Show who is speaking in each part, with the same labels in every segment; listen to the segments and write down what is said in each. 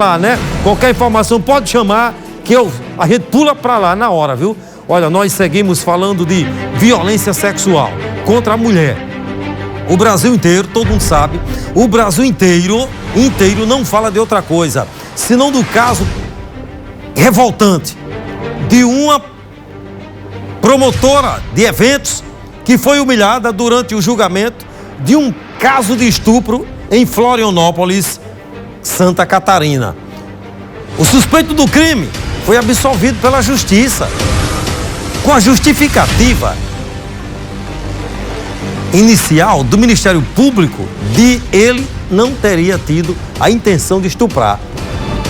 Speaker 1: lá, né? Qualquer informação pode chamar que a gente pula para lá na hora, viu? Olha, nós seguimos falando de violência sexual contra a mulher. O Brasil inteiro, todo mundo sabe, o Brasil inteiro não fala de outra coisa, senão do caso revoltante de uma promotora de eventos que foi humilhada durante o julgamento de um caso de estupro em Florianópolis, Santa Catarina. O suspeito do crime foi absolvido pela justiça, com a justificativa inicial do Ministério Público de ele não teria tido a intenção de estuprar.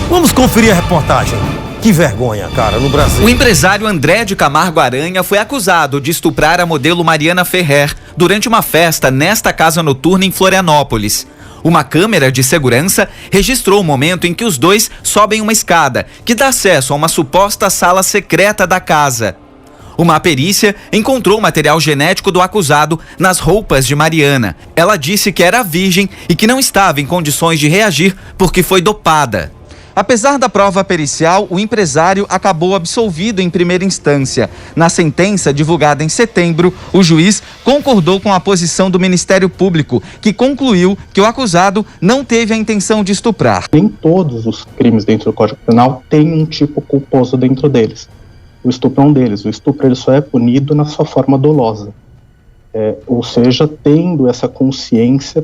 Speaker 1: Vamos conferir a reportagem. Que vergonha, cara, no Brasil.
Speaker 2: O empresário André de Camargo Aranha foi acusado de estuprar a modelo Mariana Ferrer durante uma festa nesta casa noturna em Florianópolis. Uma câmera de segurança registrou o momento em que os dois sobem uma escada que dá acesso a uma suposta sala secreta da casa. Uma perícia encontrou o material genético do acusado nas roupas de Mariana. Ela disse que era virgem e que não estava em condições de reagir porque foi dopada. Apesar da prova pericial, o empresário acabou absolvido em primeira instância. Na sentença divulgada em setembro, o juiz concordou com a posição do Ministério Público, que concluiu que o acusado não teve a intenção de estuprar.
Speaker 3: Nem todos os crimes dentro do Código Penal têm um tipo culposo dentro deles. O estupro é um deles. O estupro ele só é punido na sua forma dolosa. Ou seja, tendo essa consciência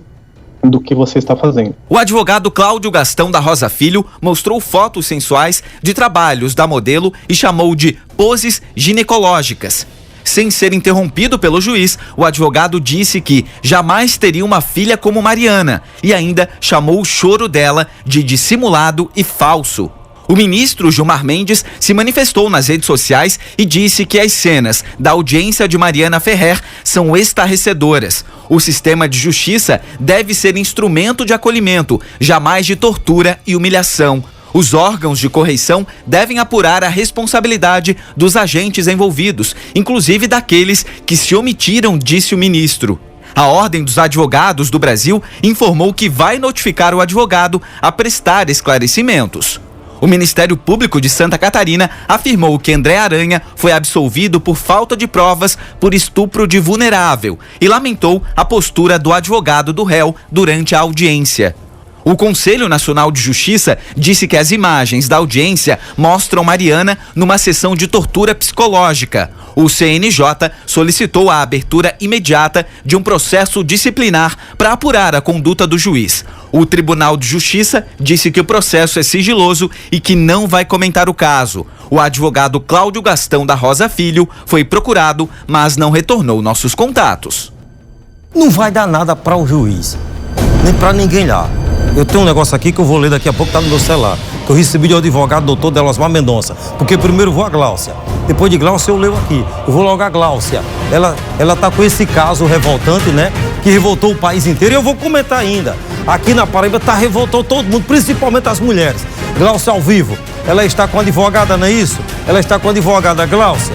Speaker 3: do que você está fazendo.
Speaker 2: O advogado Cláudio Gastão da Rosa Filho mostrou fotos sensuais de trabalhos da modelo e chamou de poses ginecológicas. Sem ser interrompido pelo juiz, o advogado disse que jamais teria uma filha como Mariana e ainda chamou o choro dela de dissimulado e falso. O ministro Gilmar Mendes se manifestou nas redes sociais e disse que as cenas da audiência de Mariana Ferrer são estarrecedoras. O sistema de justiça deve ser instrumento de acolhimento, jamais de tortura e humilhação. Os órgãos de correição devem apurar a responsabilidade dos agentes envolvidos, inclusive daqueles que se omitiram, disse o ministro. A Ordem dos Advogados do Brasil informou que vai notificar o advogado a prestar esclarecimentos. O Ministério Público de Santa Catarina afirmou que André Aranha foi absolvido por falta de provas por estupro de vulnerável e lamentou a postura do advogado do réu durante a audiência. O Conselho Nacional de Justiça disse que as imagens da audiência mostram Mariana numa sessão de tortura psicológica. O CNJ solicitou a abertura imediata de um processo disciplinar para apurar a conduta do juiz. O Tribunal de Justiça disse que o processo é sigiloso e que não vai comentar o caso. O advogado Cláudio Gastão da Rosa Filho foi procurado, mas não retornou nossos contatos.
Speaker 1: Não vai dar nada para o juiz, nem para ninguém lá. Eu tenho um negócio aqui que eu vou ler daqui a pouco, tá no meu celular, que eu recebi do advogado doutor Delosmar Mendonça, porque primeiro eu vou a Gláucia, depois de Gláucia eu leio aqui, eu vou logo a Gláucia. Ela tá com esse caso revoltante, né, que revoltou o país inteiro, e eu vou comentar ainda. Aqui na Paraíba revoltou todo mundo, principalmente as mulheres. Gláucia ao vivo, ela está com a advogada, não é isso? Ela está com a advogada Gláucia.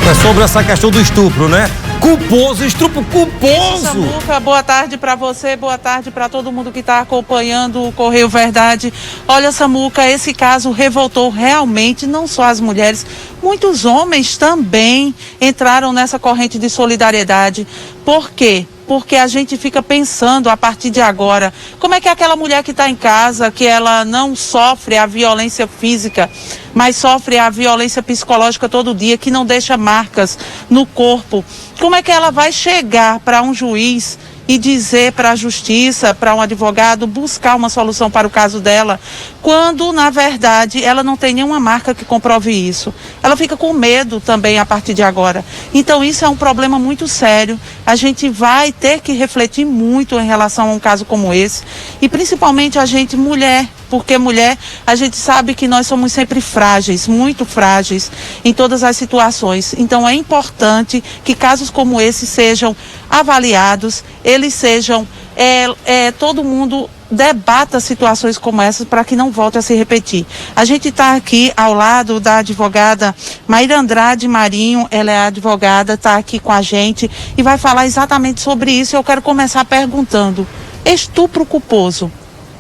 Speaker 1: É sobre essa questão do estupro, né? Culposo, estupro culposo.
Speaker 4: Samuca, boa tarde para você, boa tarde para todo mundo que está acompanhando o Correio Verdade. Olha, Samuca, esse caso revoltou realmente não só as mulheres, muitos homens também entraram nessa corrente de solidariedade. Por quê? Porque a gente fica pensando a partir de agora, como é que aquela mulher que está em casa, que ela não sofre a violência física, mas sofre a violência psicológica todo dia, que não deixa marcas no corpo, como é que ela vai chegar para um juiz e dizer para a justiça, para um advogado, buscar uma solução para o caso dela, quando, na verdade, ela não tem nenhuma marca que comprove isso. Ela fica com medo também a partir de agora. Então, isso é um problema muito sério. A gente vai ter que refletir muito em relação a um caso como esse. E, principalmente, a gente, mulher, porque mulher, a gente sabe que nós somos sempre frágeis, muito frágeis em todas as situações. Então é importante que casos como esse sejam avaliados, eles sejam, todo mundo debata situações como essas para que não volte a se repetir. A gente está aqui ao lado da advogada Maíra Andrade Marinho, ela é advogada, está aqui com a gente e vai falar exatamente sobre isso. Eu quero começar perguntando, estupro culposo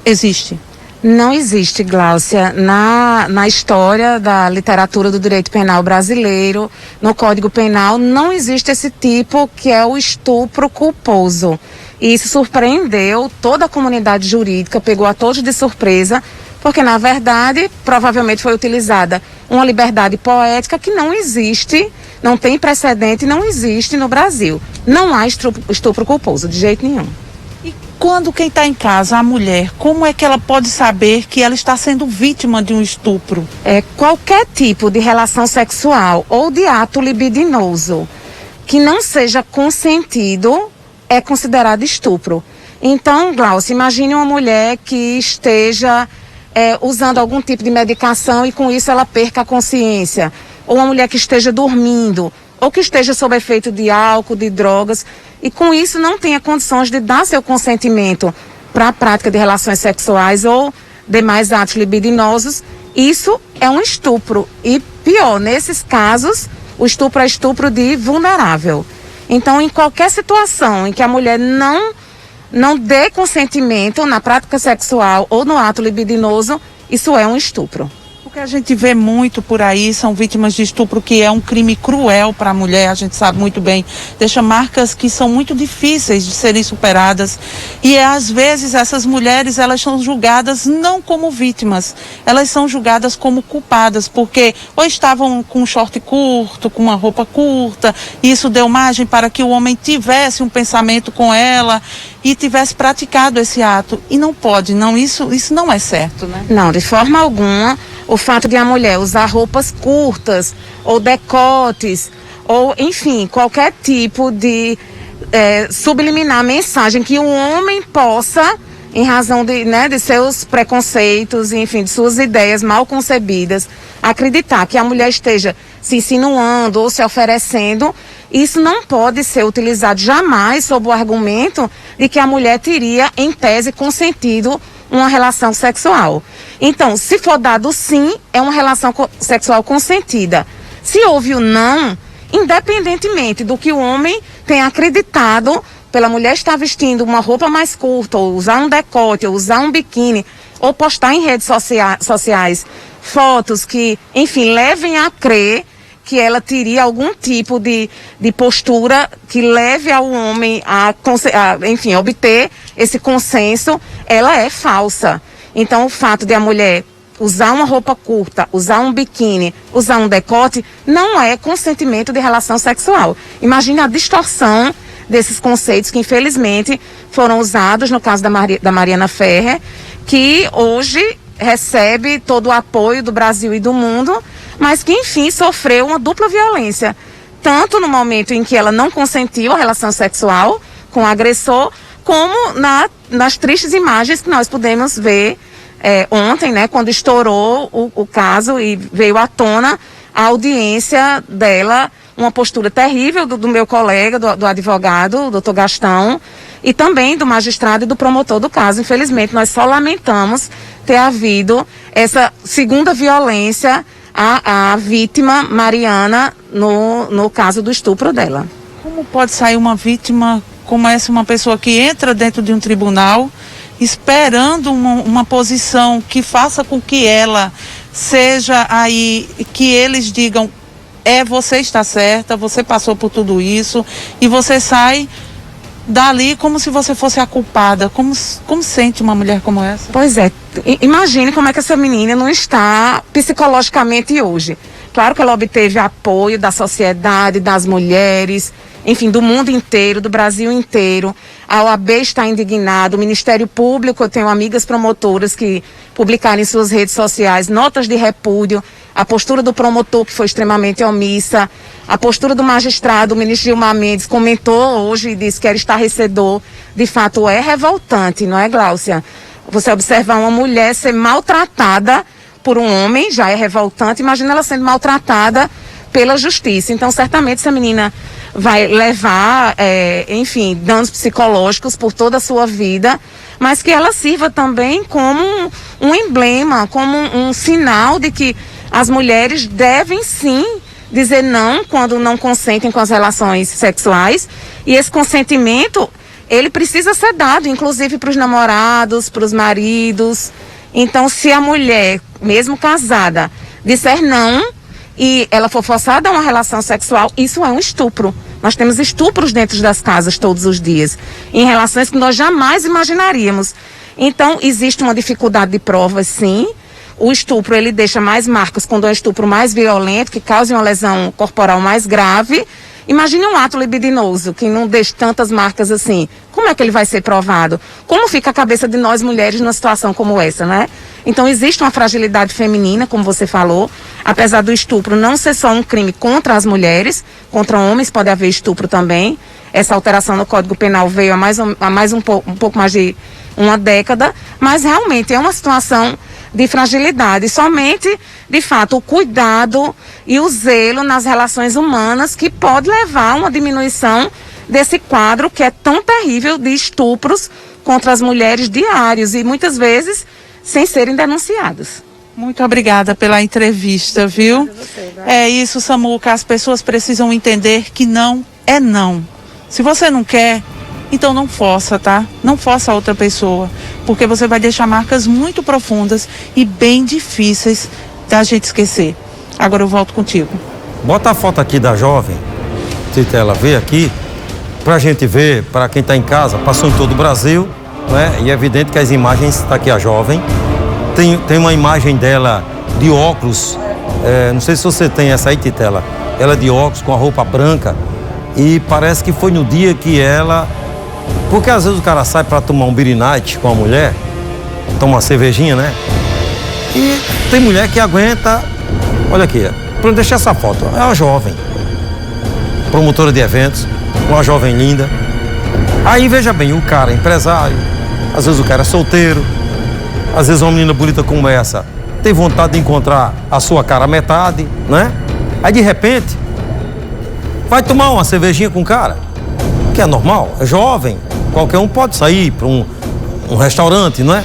Speaker 4: existe?
Speaker 5: Não existe, Gláucia, na história da literatura do direito penal brasileiro, no Código Penal, não existe esse tipo que é o estupro culposo. E isso surpreendeu toda a comunidade jurídica, pegou a todos de surpresa, porque, na verdade, provavelmente foi utilizada uma liberdade poética que não existe, não tem precedente, não existe no Brasil. Não há estupro culposo, de jeito nenhum.
Speaker 4: E quando quem está em casa, a mulher, como é que ela pode saber que ela está sendo vítima de um estupro?
Speaker 5: Qualquer tipo de relação sexual ou de ato libidinoso que não seja consentido é considerado estupro. Então, Glaucia, imagine uma mulher que esteja usando algum tipo de medicação e com isso ela perca a consciência. Ou uma mulher que esteja dormindo, ou que esteja sob efeito de álcool, de drogas, e com isso não tenha condições de dar seu consentimento para a prática de relações sexuais ou demais atos libidinosos, isso é um estupro. E pior, nesses casos, o estupro é estupro de vulnerável. Então, em qualquer situação em que a mulher não dê consentimento na prática sexual ou no ato libidinoso, isso é um estupro.
Speaker 4: O que a gente vê muito por aí são vítimas de estupro, que é um crime cruel para a mulher, a gente sabe muito bem, deixa marcas que são muito difíceis de serem superadas, e às vezes essas mulheres, elas são julgadas não como vítimas, elas são julgadas como culpadas, porque ou estavam com um short curto, com uma roupa curta, e isso deu margem para que o homem tivesse um pensamento com ela e tivesse praticado esse ato, e não pode, não, isso não é certo, né?
Speaker 5: Não, de forma alguma. O fato de a mulher usar roupas curtas ou decotes, ou enfim, qualquer tipo de subliminar mensagem que o homem possa, em razão de seus preconceitos, enfim, de suas ideias mal concebidas, acreditar que a mulher esteja se insinuando ou se oferecendo, isso não pode ser utilizado jamais sob o argumento de que a mulher teria, em tese, consentido uma relação sexual. Então, se for dado sim, é uma relação sexual consentida. Se houve o não, independentemente do que o homem tenha acreditado, pela mulher estar vestindo uma roupa mais curta, ou usar um decote, ou usar um biquíni, ou postar em redes sociais fotos que, enfim, levem a crer que ela teria algum tipo de postura que leve ao homem a obter esse consenso, ela é falsa. Então, o fato de a mulher usar uma roupa curta, usar um biquíni, usar um decote, não é consentimento de relação sexual. Imagine a distorção desses conceitos que, infelizmente, foram usados no caso da Mariana Ferrer, que hoje recebe todo o apoio do Brasil e do mundo, mas que, enfim, sofreu uma dupla violência, tanto no momento em que ela não consentiu a relação sexual com o agressor, como nas tristes imagens que nós pudemos ver ontem, né, quando estourou o caso e veio à tona a audiência dela, uma postura terrível do meu colega, do advogado, o doutor Gastão, e também do magistrado e do promotor do caso. Infelizmente, nós só lamentamos ter havido essa segunda violência à vítima Mariana no caso do estupro dela.
Speaker 4: Como pode sair uma vítima como essa, uma pessoa que entra dentro de um tribunal esperando uma posição que faça com que ela seja aí, que eles digam, você está certa, você passou por tudo isso, e você sai dali como se você fosse a culpada. Como sente uma mulher como essa?
Speaker 5: Pois é, imagine como é que essa menina não está psicologicamente hoje. Claro que ela obteve apoio da sociedade, das mulheres, enfim, do mundo inteiro, do Brasil inteiro. A OAB está indignada, o Ministério Público, eu tenho amigas promotoras que publicaram em suas redes sociais notas de repúdio, a postura do promotor, que foi extremamente omissa, a postura do magistrado, o ministro Gilmar Mendes, comentou hoje e disse que era estarrecedor. De fato, é revoltante, não é, Gláucia? Você observar uma mulher ser maltratada por um homem, já é revoltante. Imagina ela sendo maltratada pela justiça. Então, certamente, essa menina vai levar, enfim, danos psicológicos por toda a sua vida, mas que ela sirva também como um emblema, como um sinal de que as mulheres devem, sim, dizer não quando não consentem com as relações sexuais. E esse consentimento, ele precisa ser dado, inclusive para os namorados, para os maridos, Então, se a mulher, mesmo casada, disser não e ela for forçada a uma relação sexual, isso é um estupro. Nós temos estupros dentro das casas todos os dias, em relações que nós jamais imaginaríamos. Então, existe uma dificuldade de provas, sim. O estupro, ele deixa mais marcas quando é um estupro mais violento, que cause uma lesão corporal mais grave. Imagine um ato libidinoso, que não deixa tantas marcas assim. Como é que ele vai ser provado? Como fica a cabeça de nós mulheres numa situação como essa, né? Então, existe uma fragilidade feminina, como você falou. Apesar do estupro não ser só um crime contra as mulheres, contra homens pode haver estupro também. Essa alteração no Código Penal veio há um pouco mais de uma década, mas realmente é uma situação de fragilidade. Somente, de fato, o cuidado e o zelo nas relações humanas que pode levar a uma diminuição desse quadro que é tão terrível de estupros contra as mulheres diários e muitas vezes sem serem denunciados.
Speaker 4: Muito obrigada pela entrevista, viu? É isso, Samuca, as pessoas precisam entender que não é não. Se você não quer, então não força, tá? Não força a outra pessoa, porque você vai deixar marcas muito profundas e bem difíceis da gente esquecer. Agora eu volto contigo.
Speaker 1: Bota a foto aqui da jovem, Titela, vê aqui, pra gente ver, para quem tá em casa, passou em todo o Brasil, né? E é evidente que as imagens, tá aqui a jovem, tem uma imagem dela de óculos, não sei se você tem essa aí, Titela, ela de óculos com a roupa branca, e parece que foi no dia que ela, porque às vezes o cara sai para tomar um beer night com a mulher, toma uma cervejinha, né? E tem mulher que aguenta, olha aqui, pronto, deixa essa foto, é uma jovem, promotora de eventos, uma jovem linda. Aí veja bem, o cara é empresário, às vezes o cara é solteiro, às vezes uma menina bonita como essa tem vontade de encontrar a sua cara à metade, né? Aí de repente vai tomar uma cervejinha com o cara, que é normal, é jovem, qualquer um pode sair para um restaurante, não é?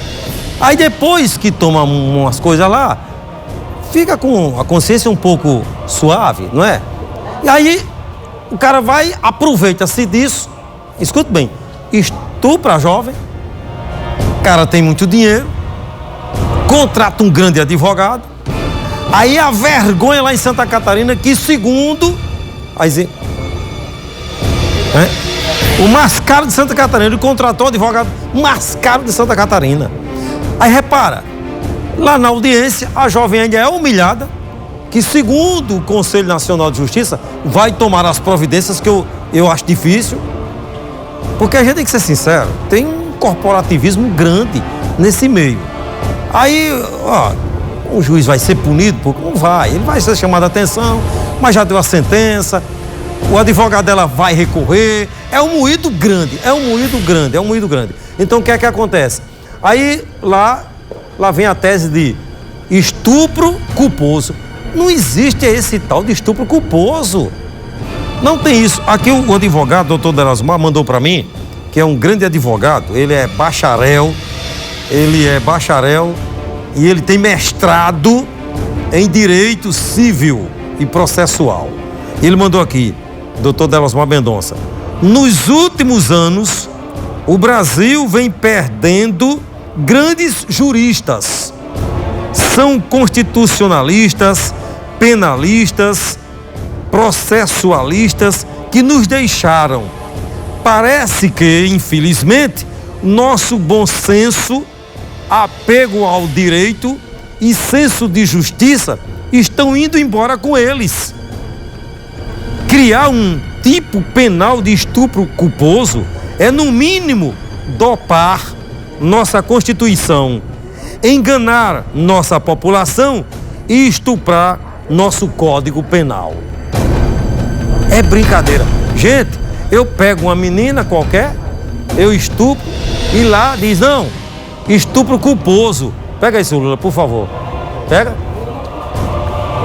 Speaker 1: Aí depois que toma umas coisas lá, fica com a consciência um pouco suave, não é? E aí o cara vai, aproveita-se disso, escute bem, estupra a jovem, o cara tem muito dinheiro, contrata um grande advogado, aí a vergonha lá em Santa Catarina que segundo o mais caro de Santa Catarina, ele contratou um advogado mais caro de Santa Catarina. Aí repara, lá na audiência a jovem ainda é humilhada, que segundo o Conselho Nacional de Justiça vai tomar as providências que eu acho difícil, porque a gente tem que ser sincero, tem um corporativismo grande nesse meio. Aí, o juiz vai ser punido? Porque não vai, ele vai ser chamado a atenção, mas já deu a sentença, o advogado dela vai recorrer, é um moído grande. Então o que é que acontece? Aí lá vem a tese de estupro culposo. Não existe esse tal de estupro culposo. Não tem isso. Aqui o advogado, doutor Delasmar, mandou para mim, que é um grande advogado, ele é bacharel e ele tem mestrado em Direito Civil e Processual. Ele mandou aqui, doutor Delasmar Mendonça, nos últimos anos, o Brasil vem perdendo grandes juristas. São constitucionalistas, penalistas, processualistas que nos deixaram. Parece que, infelizmente, nosso bom senso, apego ao direito e senso de justiça estão indo embora com eles. Criar um tipo penal de estupro culposo é, no mínimo, dopar nossa Constituição, enganar nossa população e estuprar nosso Código Penal. É brincadeira. Gente, eu pego uma menina qualquer, eu estupro e lá diz, não, estupro culposo. Pega isso, Lula, por favor. Pega.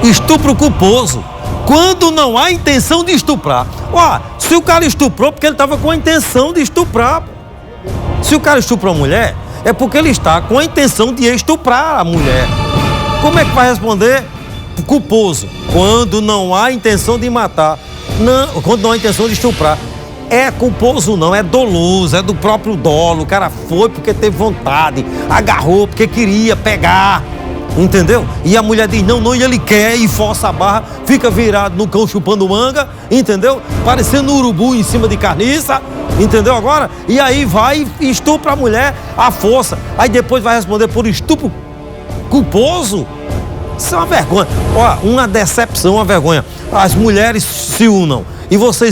Speaker 1: Estupro culposo. Quando não há intenção de estuprar. Se o cara estuprou, porque ele estava com a intenção de estuprar. Se o cara estuprou a mulher, é porque ele está com a intenção de estuprar a mulher. Como é que vai responder? Culposo. Quando não há intenção de matar. Não, quando não há intenção de estuprar. é culposo não, é doloso, é do próprio dolo. O cara foi porque teve vontade, agarrou porque queria pegar, entendeu? E a mulher diz não, e ele quer e força a barra, fica virado no cão chupando manga, entendeu? Parecendo um urubu em cima de carniça, entendeu agora? E aí vai e estupra a mulher à força, aí depois vai responder por estupro culposo. Isso é uma vergonha. Ó, uma decepção, uma vergonha. As mulheres se unam e vocês